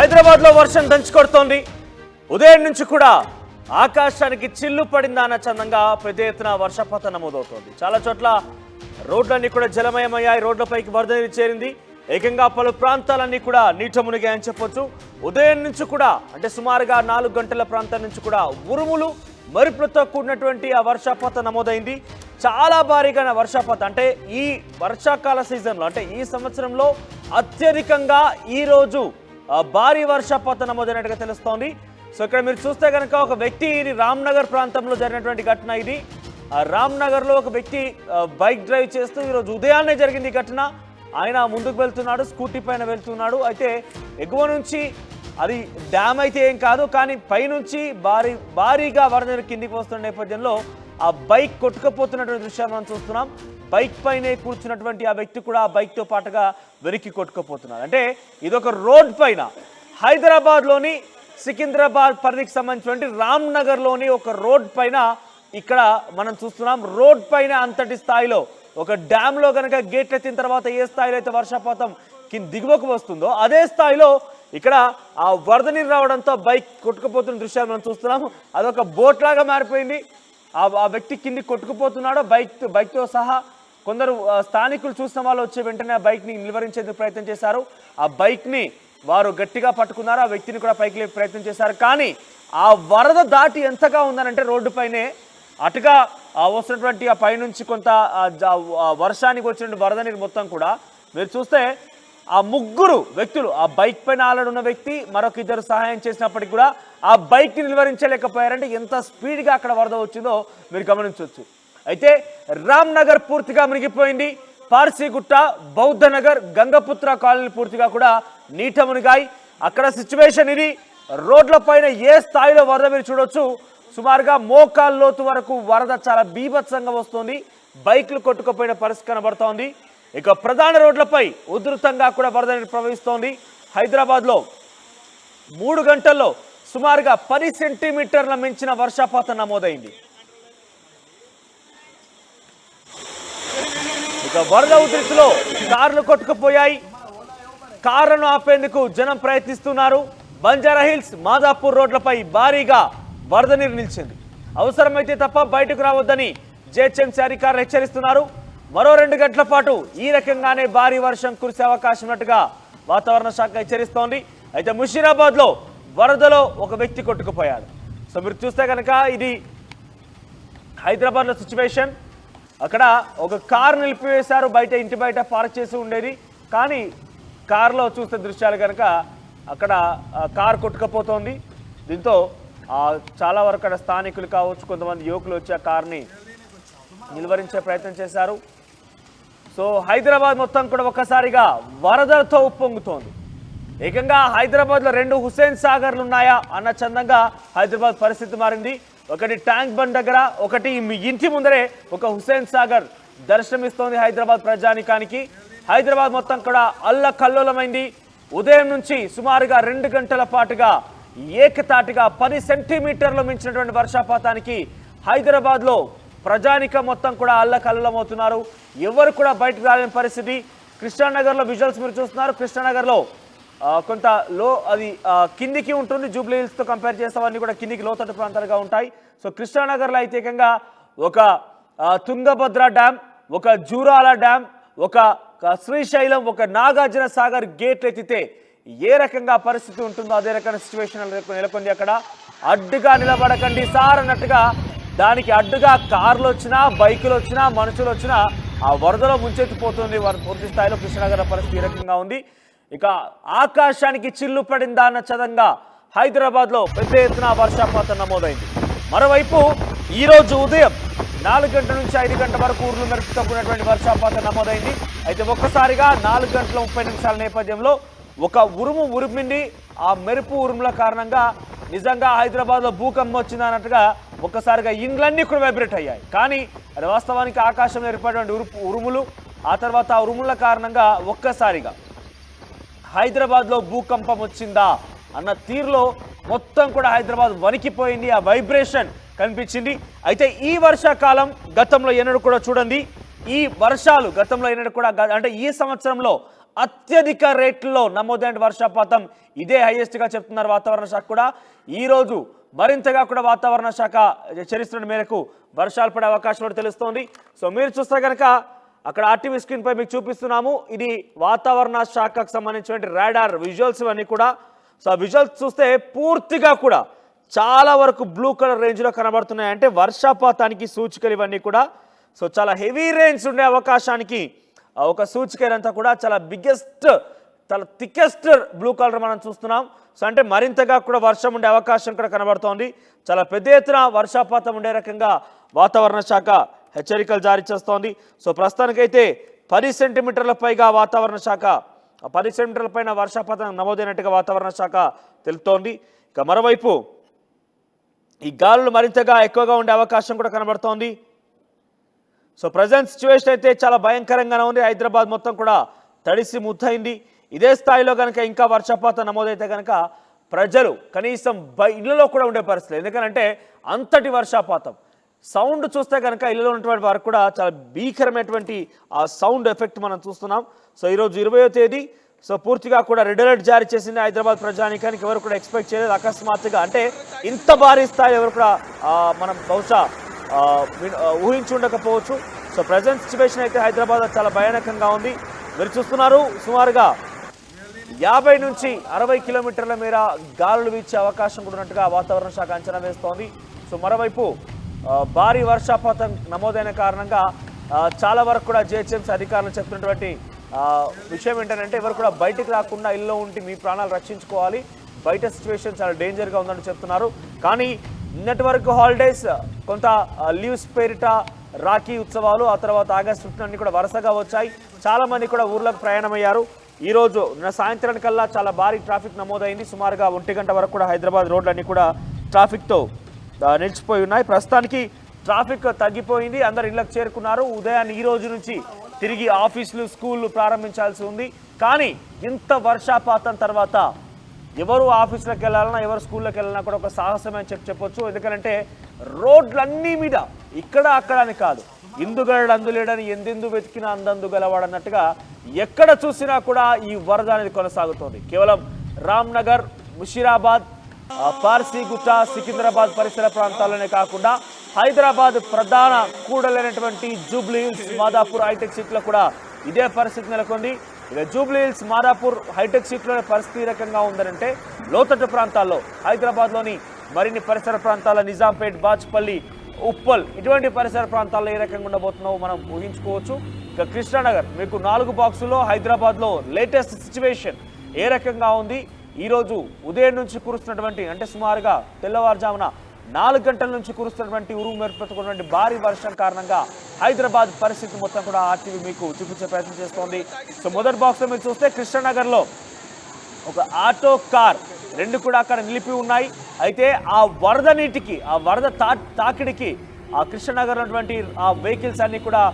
హైదరాబాద్లో వర్షం దంచుకొడుతోంది. ఉదయం నుంచి కూడా ఆకాశానికి చిల్లు పడిందన్న చందంగా పెద్ద ఎత్తున వర్షపాతం నమోదవుతోంది. చాలా చోట్ల రోడ్లన్నీ కూడా జలమయమయ్యాయి. రోడ్లపైకి వరద నీరు చేరింది. ఏకంగా పలు ప్రాంతాలన్నీ కూడా నీట మునిగాయని చెప్పొచ్చు. ఉదయం నుంచి కూడా అంటే సుమారుగా 4 గంటల ప్రాంతం నుంచి కూడా ఉరుములు మెరుపులతో కూడినటువంటి ఆ వర్షపాతం నమోదైంది. చాలా భారీగా వర్షపాతం అంటే ఈ వర్షాకాల సీజన్లో అంటే ఈ సంవత్సరంలో అత్యధికంగా ఈరోజు భారీ వర్షపాతం నమోదైనట్టుగా తెలుస్తోంది. సో ఇక్కడ మీరు చూస్తే కనుక ఒక వ్యక్తి ఇది రామ్నగర్ ప్రాంతంలో జరిగినటువంటి ఘటన. ఇది రామ్నగర్లో ఒక వ్యక్తి బైక్ డ్రైవ్ చేస్తూ ఈరోజు ఉదయాన్నే జరిగింది ఈ ఘటన. ఆయన ముందుకు వెళ్తున్నాడు, స్కూటీ పైన వెళ్తున్నాడు. అయితే ఎగువ నుంచి అది డ్యామ్ అయితే ఏం కాదు, కానీ పైనుంచి భారీగా వరద కిందికి వస్తున్న నేపథ్యంలో ఆ బైక్ కొట్టుకుపోతున్నటువంటి దృశ్యాలు మనం చూస్తున్నాం. బైక్ పైనే కూర్చున్నటువంటి ఆ వ్యక్తి కూడా ఆ బైక్తో పాటుగా వెనక్కి కొట్టుకుపోతున్నారు. అంటే ఇదొక రోడ్ పైన హైదరాబాద్లోని సికింద్రాబాద్ పరిధికి సంబంధించినటువంటి రామ్నగర్లోని ఒక రోడ్ పైన ఇక్కడ మనం చూస్తున్నాం. రోడ్ పైన అంతటి స్థాయిలో ఒక డ్యామ్లో కనుక గేట్లు ఎత్తిన తర్వాత ఏ స్థాయిలో అయితే వర్షపాతం దిగువకు వస్తుందో అదే స్థాయిలో ఇక్కడ ఆ వరద నీరు రావడంతో బైక్ కొట్టుకుపోతున్న దృశ్యాలు మనం చూస్తున్నాము. అదొక బోట్ లాగా మారిపోయింది. ఆ వ్యక్తి కింది కొట్టుకుపోతున్నాడు బైక్తో సహా. కొందరు స్థానికులు చూసిన వాళ్ళు వచ్చే వెంటనే ఆ బైక్ని నిలువరించేందుకు ప్రయత్నం చేశారు. ఆ బైక్ని వారు గట్టిగా పట్టుకున్నారు. ఆ వ్యక్తిని కూడా పైకి లేపే ప్రయత్నం చేశారు. కానీ ఆ వరద దాటి ఎంతగా ఉందనంటే రోడ్డుపైనే అటుగా వస్తున్నటువంటి ఆ పైనుంచి కొంత వర్షానికి వచ్చినటువంటి వరద నీరు మొత్తం కూడా మీరు చూస్తే ఆ ముగ్గురు వ్యక్తులు, ఆ బైక్ పైన ఆల్రెడీ ఉన్న వ్యక్తి మరొక ఇద్దరు సహాయం చేసినప్పటికీ కూడా ఆ బైక్ని నిలువరించలేకపోయారంటే ఎంత స్పీడ్గా అక్కడ వరద వచ్చిందో మీరు గమనించవచ్చు. అయితే రామ్నగర్ పూర్తిగా మునిగిపోయింది. పార్సీగుట్ట, బౌద్ధనగర్, గంగపుత్ర కాలనీ పూర్తిగా కూడా నీట మునిగాయి. అక్కడ సిచ్యువేషన్ ఇది. రోడ్ల పైన ఏ స్థాయిలో వరద మీరు చూడొచ్చు. సుమారుగా మోకాళ్ళ లోతు వరకు వరద చాలా బీభత్సంగా వస్తుంది. బైక్లు కొట్టుకుపోయిన పరిస్థితి కనబడుతోంది. ఇక ప్రధాన రోడ్లపై ఉధృతంగా కూడా వరద నీరు ప్రవహిస్తోంది. హైదరాబాద్లో 3 గంటల్లో సుమారుగా 10 సెంటీమీటర్ల మించిన వర్షపాతం నమోదైంది. ఇక వరద ఉధృతిలో కార్లు కొట్టుకుపోయాయి. కార్లను ఆపేందుకు జనం ప్రయత్నిస్తున్నారు. బంజారాహిల్స్, మాదాపూర్ రోడ్లపై భారీగా వరద నీరు నిలిచింది. అవసరమైతే తప్ప బయటకు రావద్దని జిహెచ్ఎంసీ అధికారులు హెచ్చరిస్తున్నారు. మరో 2 గంటల పాటు ఈ రకంగానే భారీ వర్షం కురిసే అవకాశం ఉన్నట్టుగా వాతావరణ శాఖ హెచ్చరిస్తోంది. అయితే ముషీరాబాద్లో వరదలో ఒక వ్యక్తి కొట్టుకుపోయాడు. సో మీరు చూస్తే కనుక ఇది హైదరాబాద్లో సిచ్యువేషన్. అక్కడ ఒక కారు నిలిపివేశారు. బయట ఇంటి బయట పార్క్ చేసి ఉండేది. కానీ కారులో చూస్తే దృశ్యాలు కనుక అక్కడ కారు కొట్టుకుపోతోంది. దీంతో చాలా వరకు అక్కడ స్థానికులు కావచ్చు, కొంతమంది యువకులు వచ్చి ఆ కార్ని నిలువరించే ప్రయత్నం చేశారు. సో హైదరాబాద్ మొత్తం కూడా ఒక్కసారిగా వరదలతో ఉప్పొంగుతోంది. ఏకంగా హైదరాబాద్లో 2 హుస్సేన్ సాగర్లు ఉన్నాయా అన్న చందంగా హైదరాబాద్ పరిస్థితి మారింది. ఒకటి ట్యాంక్ బండ్ దగ్గర, ఒకటి మీ ఇంటి ముందరే ఒక హుస్సేన్ సాగర్ దర్శనమిస్తోంది హైదరాబాద్ ప్రజానికానికి. హైదరాబాద్ మొత్తం కూడా అల్లకల్లోలమైంది. ఉదయం నుంచి సుమారుగా 2 గంటల పాటుగా ఏకతాటిగా 10 సెంటీమీటర్లు మించినటువంటి వర్షపాతానికి హైదరాబాద్లో ప్రజానికం మొత్తం కూడా అల్లకల్లోలమవుతున్నారు. ఎవరు కూడా బయటకు రాలేని పరిస్థితి. కృష్ణానగర్లో విజువల్స్ మీరు చూస్తున్నారు. కృష్ణానగర్లో కొంత అది కిందికి ఉంటుంది. జూబ్లీ హిల్స్తో కంపేర్ చేస్తే అవన్నీ కూడా కిందికి లోతట్టు ప్రాంతాలుగా ఉంటాయి. సో కృష్ణానగర్లో అయితే ఏకంగా ఒక తుంగభద్ర డ్యామ్, ఒక జూరాల డ్యామ్, ఒక శ్రీశైలం, ఒక నాగార్జున సాగర్ గేట్లు ఎత్తితే ఏ రకంగా పరిస్థితి ఉంటుందో అదే రకమైన సిచ్యువేషన్ నెలకొంది. అక్కడ అడ్డుగా నిలబడకండి సార్ అన్నట్టుగా దానికి అడ్డుగా కార్లు వచ్చినా, బైకులు వచ్చినా, మనుషులు వచ్చినా ఆ వరదలో ముంచెత్తిపోతుంది. పూర్తి స్థాయిలో కృష్ణానగర్ పరిస్థితి ఈ రకంగా ఉంది. ఇక ఆకాశానికి చిల్లు పడిందా అన్న చదంగా హైదరాబాద్లో పెద్ద ఎత్తున వర్షపాతం నమోదైంది. మరోవైపు ఈరోజు ఉదయం 4 గంటల నుంచి 5 గంటల వరకు ఊర్లు మెరుపుతో కూడినటువంటి వర్షపాతం నమోదైంది. అయితే ఒక్కసారిగా 4 గంటల 30 నిమిషాల నేపథ్యంలో ఒక ఉరుము ఉరిమింది. ఆ మెరుపు ఉరుముల కారణంగా నిజంగా హైదరాబాద్లో భూకంపం వచ్చింది అన్నట్టుగా ఒక్కసారిగా ఇండ్లన్నీ కూడా వైబ్రేట్ అయ్యాయి. కానీ అది వాస్తవానికి ఆకాశంలో ఏర్పడినటువంటి ఉరుములు. ఆ తర్వాత ఆ ఉరుముల కారణంగా ఒక్కసారిగా హైదరాబాద్లో భూకంపం వచ్చిందా అన్న తీరులో మొత్తం కూడా హైదరాబాద్ వణికిపోయింది. ఆ వైబ్రేషన్ కనిపించింది. అయితే ఈ వర్షాకాలం గతంలో ఎన్నడూ కూడా చూడండి. ఈ వర్షాలు గతంలో ఎన్నడూ కూడా అంటే ఈ సంవత్సరంలో అత్యధిక రేట్లలో నమోదైన వర్షపాతం ఇదే హైయెస్ట్గా చెప్తున్నారు వాతావరణ శాఖ కూడా. ఈరోజు మరింతగా కూడా వాతావరణ శాఖ హెచ్చరిస్తున్న మేరకు వర్షాలు పడే అవకాశం కూడా తెలుస్తోంది. సో మీరు చూస్తే కనుక అక్కడ ఆర్టీవీ స్క్రీన్ పై మీకు చూపిస్తున్నాము. ఇది వాతావరణ శాఖకు సంబంధించిన రాడార్ విజువల్స్ అన్నీ కూడా. సో ఆ విజువల్స్ చూస్తే పూర్తిగా కూడా చాలా వరకు బ్లూ కలర్ రేంజ్లో కనబడుతున్నాయి. అంటే వర్షపాతానికి సూచికలు ఇవన్నీ కూడా. సో చాలా హెవీ రేంజ్ ఉండే అవకాశానికి ఒక సూచిక ఇదంతా కూడా చాలా బిగ్గెస్ట్, చాలా థికెస్ట్ బ్లూ కలర్ మనం చూస్తున్నాం. సో అంటే మరింతగా కూడా వర్షం ఉండే అవకాశం కూడా కనబడుతోంది. చాలా పెద్ద ఎత్తున వర్షపాతం ఉండే రకంగా వాతావరణ శాఖ హెచ్చరికలు జారీ చేస్తోంది. సో ప్రస్తుతానికైతే 10 సెంటీమీటర్ల పైగా వాతావరణ శాఖ 10 సెంటీమీటర్ల పైన వర్షపాతం నమోదైనట్టుగా వాతావరణ శాఖ తెలుస్తోంది. ఇక మరోవైపు ఈ గాలులు మరింతగా ఎక్కువగా ఉండే అవకాశం కూడా కనబడుతోంది. సో ప్రజెంట్ సిచ్యువేషన్ అయితే చాలా భయంకరంగానే ఉంది. హైదరాబాద్ మొత్తం కూడా తడిసి ముద్దయింది. ఇదే స్థాయిలో కనుక ఇంకా వర్షపాతం నమోదైతే కనుక ప్రజలు కనీసం ఇళ్లలో కూడా ఉండే పరిస్థితి. ఎందుకంటే అంతటి వర్షపాతం సౌండ్ చూస్తే కనుక ఇళ్లలో ఉన్నటువంటి వారికి కూడా చాలా భీకరమైనటువంటి ఆ సౌండ్ ఎఫెక్ట్ మనం చూస్తున్నాం. సో ఈరోజు 20వ తేదీ. సో పూర్తిగా కూడా రెడ్ అలర్ట్ జారీ చేసింది హైదరాబాద్ ప్రజానీకానికి. ఎవరు కూడా ఎక్స్పెక్ట్ చేయలేదు అకస్మాత్తుగా. అంటే ఇంత భారీ స్థాయి ఎవరు కూడా మనం బహుశా ఊహించి ఉండకపోవచ్చు. సో ప్రజెంట్ సిచ్యువేషన్ అయితే హైదరాబాద్ చాలా భయానకంగా ఉంది. మీరు చూస్తున్నారు సుమారుగా 50 నుంచి 60 కిలోమీటర్ల మేర గాలులు వీచే అవకాశం కూడా ఉన్నట్టుగా వాతావరణ శాఖ అంచనా వేస్తోంది. సో మరోవైపు భారీ వర్షపాతం నమోదైన కారణంగా చాలా వరకు కూడా జిహెచ్ఎంసీ అధికారులు చెప్తున్నటువంటి విషయం ఏంటంటే ఎవరు కూడా బయటికి రాకుండా ఇల్లు ఉండి మీ ప్రాణాలు రక్షించుకోవాలి. బయట సిచ్యువేషన్ చాలా డేంజర్గా ఉందని చెప్తున్నారు. కానీ నిన్నటి వరకు హాలిడేస్, కొంత లీవ్స్ పేరిట రాఖీ ఉత్సవాలు, ఆ తర్వాత ఆగస్టు 15 అన్ని కూడా వరుసగా వచ్చాయి. చాలామంది కూడా ఊర్లకు ప్రయాణమయ్యారు. ఈరోజు సాయంత్రానికల్లా చాలా భారీ ట్రాఫిక్ నమోదైంది. సుమారుగా 1 గంట వరకు కూడా హైదరాబాద్ రోడ్లన్నీ కూడా ట్రాఫిక్తో నిలిచిపోయి ఉన్నాయి. ప్రస్తుతానికి ట్రాఫిక్ తగ్గిపోయింది. అందరు ఇళ్లకు చేరుకున్నారు. ఉదయాన్ని ఈ రోజు నుంచి తిరిగి ఆఫీసులు, స్కూళ్ళు ప్రారంభించాల్సి ఉంది. కానీ ఇంత వర్షపాతం తర్వాత ఎవరు ఆఫీసులకు వెళ్ళాలన్నా, ఎవరు స్కూళ్ళకి వెళ్ళాలన్నా కూడా ఒక సాహసమే అని చెప్పొచ్చు. ఎందుకంటే రోడ్లన్నీ మీద ఇక్కడ అక్కడ అని కాదు, ఇందుగలడు అందులేడని ఎందెందు వెతికినా అందందు గలవాడన్నట్టుగా ఎక్కడ చూసినా కూడా ఈ వరద అనేది కొనసాగుతోంది. కేవలం రామ్నగర్, ముషీరాబాద్, పార్సీగుట్ట, సికింద్రాబాద్ పరిసర ప్రాంతాల్లోనే కాకుండా హైదరాబాద్ ప్రధాన కూడలైనటువంటి జూబ్లీ హిల్స్, మాదాపూర్ హైటెక్ సిటీలో కూడా ఇదే పరిస్థితి నెలకొంది. ఇక జూబ్లీ హిల్స్, మాదాపూర్ హైటెక్ సిటీలోనే పరిస్థితి ఈ రకంగా ఉందంటే లోతట్టు ప్రాంతాల్లో హైదరాబాద్లోని మరిన్ని పరిసర ప్రాంతాల నిజాంపేట్, బాచ్పల్లి, ఉప్పల్ ఇటువంటి పరిసర ప్రాంతాల్లో ఏ రకంగా ఉండబోతున్నావో మనం ఊహించుకోవచ్చు. ఇక కృష్ణానగర్ మీకు 4 బాక్సుల్లో హైదరాబాద్లో లేటెస్ట్ సిచ్యువేషన్ ఏ రకంగా ఉంది. ఈరోజు ఉదయం నుంచి కురుస్తున్నటువంటి, అంటే సుమారుగా తెల్లవారుజామున 4 గంటల నుంచి కురుస్తున్నటువంటి ఉరుము మెరుపుతున్నటువంటి భారీ వర్షం కారణంగా హైదరాబాద్ పరిస్థితి మొత్తం కూడా ఆర్టీవీ మీకు చూపించే ప్రయత్నం చేస్తోంది. సో మొదటి బాక్స్లో మీరు చూస్తే కృష్ణానగర్లో ఒక ఆటో, కార్ 2 కూడా అక్కడ నిలిపి ఉన్నాయి. అయితే ఆ వరద నీటికి, ఆ వరద తాకిడికి ఆ కృష్ణానగర్ ఉన్నటువంటి ఆ వెహికల్స్ అన్నీ కూడా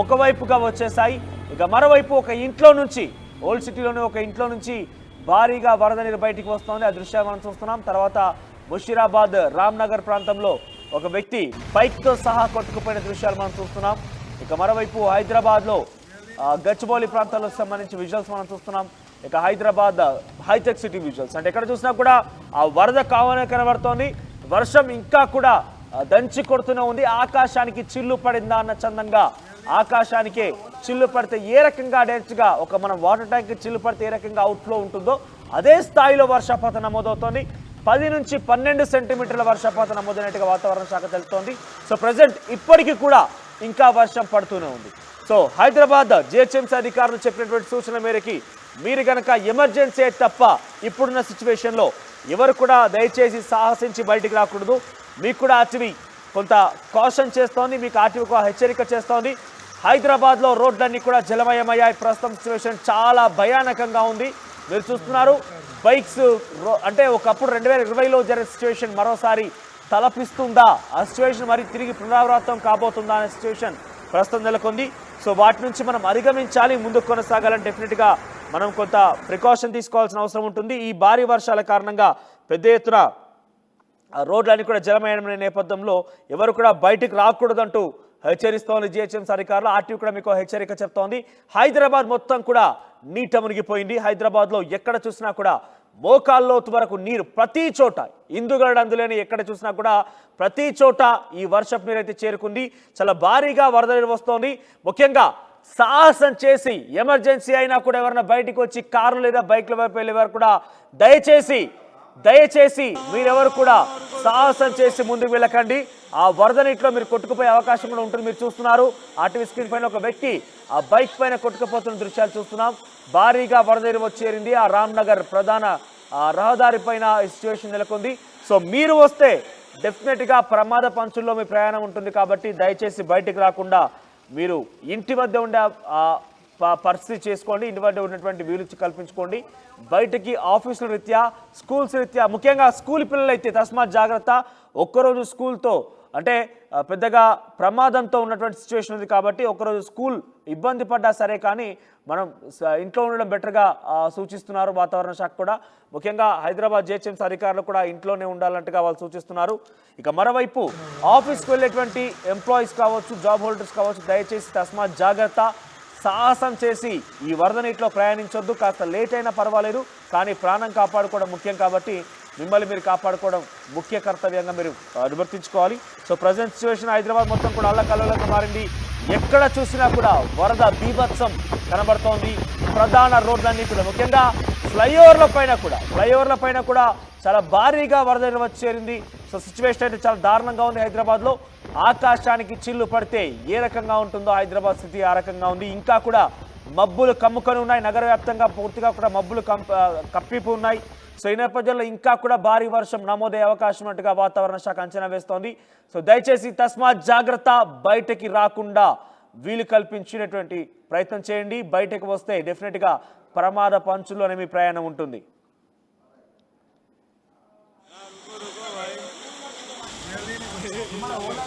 ఒకవైపుగా వచ్చేసాయి. ఇక మరోవైపు ఒక ఇంట్లో నుంచి, ఓల్డ్ సిటీలోని ఒక ఇంట్లో నుంచి భారీగా వరద నీరు బయటికి వస్తుంది. ఆ దృశ్యాలు మనం చూస్తున్నాం. తర్వాత ముషీరాబాద్, రామ్నగర్ ప్రాంతంలో ఒక వ్యక్తి బైక్తో సహా కొట్టుకుపోయిన దృశ్యాలు మనం చూస్తున్నాం. ఇక మరోవైపు హైదరాబాద్లో గచ్చిబౌలి ప్రాంతాలకు సంబంధించి విజువల్స్ మనం చూస్తున్నాం. ఇక హైదరాబాద్ హైటెక్ సిటీ విజువల్స్, అంటే ఎక్కడ చూసినా కూడా ఆ వరద కావాలనే కనబడుతోంది. వర్షం ఇంకా కూడా దంచి కొడుతూనే ఉంది. ఆకాశానికి చిల్లు పడిందా అన్న చందంగా ఆకాశానికే చిల్లు పడితే ఏ రకంగా డైరెక్ట్గా ఒక మనం వాటర్ ట్యాంక్ చిల్లు పడితే ఏ రకంగా అవుట్ఫ్లో ఉంటుందో అదే స్థాయిలో వర్షపాతం నమోదవుతోంది. 10 నుంచి 12 సెంటీమీటర్ల వర్షపాతం నమోదైనట్టుగా వాతావరణ శాఖ తెలుస్తోంది. సో ప్రజెంట్ ఇప్పటికీ కూడా ఇంకా వర్షం పడుతూనే ఉంది. సో హైదరాబాద్ జిహెచ్ఎంసీ అధికారులు చెప్పినటువంటి సూచన మేరకి మీరు కనుక ఎమర్జెన్సీ తప్ప ఇప్పుడున్న సిచ్యువేషన్లో ఎవరు కూడా దయచేసి సాహసించి బయటికి రాకూడదు. మీకు కూడా ఆర్టీవీ కొంత కాషన్ చేస్తోంది, మీకు ఆర్టీవీ హెచ్చరిక చేస్తోంది. హైదరాబాద్లో రోడ్లన్నీ కూడా జలమయమయ్యాయి. ప్రస్తుతం సిచ్యువేషన్ చాలా భయానకంగా ఉంది. మీరు చూస్తున్నారు బైక్స్, అంటే ఒకప్పుడు 2020లో జరిగిన సిచ్యువేషన్ మరోసారి తలపిస్తుందా, ఆ సిచ్యువేషన్ మరి తిరిగి పునరావృతం కాబోతుందా అనే సిచ్యువేషన్ ప్రస్తుతం నెలకొంది. సో వాటి నుంచి మనం అధిగమించాలి, ముందుకు కొనసాగాలని డెఫినెట్గా మనం కొంత ప్రికాషన్ తీసుకోవాల్సిన అవసరం ఉంటుంది. ఈ భారీ వర్షాల కారణంగా పెద్ద ఎత్తున రోడ్లన్నీ కూడా జలమయమైన నేపథ్యంలో ఎవరు కూడా బయటికి రాకూడదంటూ హెచ్చరిస్తోంది జిహెచ్ఎంసీ అధికారులు. ఆర్టీవీ కూడా మీకు హెచ్చరిక చెప్తోంది. హైదరాబాద్ మొత్తం కూడా నీట మునిగిపోయింది. హైదరాబాద్లో ఎక్కడ చూసినా కూడా మోకాల్లోతు వరకు నీరు ప్రతి చోట, ఇందుగడ అందులోని ఎక్కడ చూసినా కూడా ప్రతి చోట ఈ వర్షపు నీరు అయితే చేరుకుంది. చాలా భారీగా వరద నీరు వస్తోంది. ముఖ్యంగా సాహసం చేసి ఎమర్జెన్సీ అయినా కూడా ఎవరైనా బయటికి వచ్చి కారు లేదా బైక్ల వైపు వెళ్ళేవారు కూడా దయచేసి మీరెవరు కూడా సాహసం చేసి ముందుకు వెళ్ళకండి. ఆ వరద నీటిలో మీరు కొట్టుకుపోయే అవకాశం కూడా ఉంటుంది. మీరు చూస్తున్నారు ఆర్టీవీ స్క్రీన్ పైన ఒక వ్యక్తి ఆ బైక్ పైన కొట్టుకుపోతున్న దృశ్యాలు చూస్తున్నాం. భారీగా వరద నీరు వచ్చేరింది. ఆ రామ్నగర్ ప్రధాన రహదారి పైన ఈ సిచ్యువేషన్ నెలకొంది. సో మీరు వస్తే డెఫినెట్గా ప్రమాద పంచుల్లో మీ ప్రయాణం ఉంటుంది. కాబట్టి దయచేసి బయటికి రాకుండా మీరు ఇంటి వద్ద ఉండే పరిస్థితి చేసుకోండి. ఇంటి వద్ద ఉన్నటువంటి వీలు కల్పించుకోండి. బయటికి ఆఫీసుల రీత్యా, స్కూల్స్ రీత్యా, ముఖ్యంగా స్కూల్ పిల్లలు అయితే తస్మాత్ జాగ్రత్త. ఒక్కరోజు స్కూల్తో అంటే పెద్దగా ప్రమాదంతో ఉన్నటువంటి సిచ్యువేషన్ ఉంది. కాబట్టి ఒకరోజు స్కూల్ ఇబ్బంది పడ్డా సరే కానీ మనం ఇంట్లో ఉండడం బెటర్గా సూచిస్తున్నారు వాతావరణ శాఖ కూడా. ముఖ్యంగా హైదరాబాద్ జిహెచ్ఎంసీ అధికారులు కూడా ఇంట్లోనే ఉండాలంటగా వాళ్ళు సూచిస్తున్నారు. ఇక మరోవైపు ఆఫీస్కి వెళ్ళేటువంటి ఎంప్లాయీస్ కావచ్చు, జాబ్ హోల్డర్స్ కావచ్చు, దయచేసి తస్మాత్ జాగ్రత్త. సాహసం చేసి ఈ వరద నీటిలో ప్రయాణించొద్దు. కాస్త లేట్ అయినా పర్వాలేదు, కానీ ప్రాణం కాపాడుకోవడం ముఖ్యం. కాబట్టి మిమ్మల్ని మీరు కాపాడుకోవడం ముఖ్య కర్తవ్యంగా మీరు నిర్వర్తించుకోవాలి. సో ప్రజెంట్ సిచ్యువేషన్ హైదరాబాద్ మొత్తం కూడా అల్లకల్లోలంగా మారింది. ఎక్కడ చూసినా కూడా వరద బీభత్సం కనబడుతోంది. ప్రధాన రోడ్లన్నీ కూడా, ముఖ్యంగా ఫ్లైఓవర్ల పైన కూడా చాలా భారీగా వరద వచ్చేరింది. సో సిచ్యువేషన్ అయితే చాలా దారుణంగా ఉంది హైదరాబాద్లో. ఆకాశానికి చిల్లు పడితే ఏ రకంగా ఉంటుందో హైదరాబాద్ స్థితి ఆ రకంగా ఉంది. ఇంకా కూడా మబ్బులు కమ్ముకొని ఉన్నాయి. నగర వ్యాప్తంగా పూర్తిగా కూడా మబ్బులు కప్పిపు ఉన్నాయి. సో ఈ నేపథ్యంలో ఇంకా కూడా భారీ వర్షం నమోదయ్యే అవకాశం ఉన్నట్టుగా వాతావరణ శాఖ అంచనా వేస్తోంది. సో దయచేసి తస్మాత్ జాగ్రత్త. బయటకి రాకుండా వీలు కల్పించినటువంటి ప్రయత్నం చేయండి. బయటకు వస్తే డెఫినెట్గా ప్రమాద పంచుల్లోనే మీ ప్రయాణం ఉంటుంది. ओला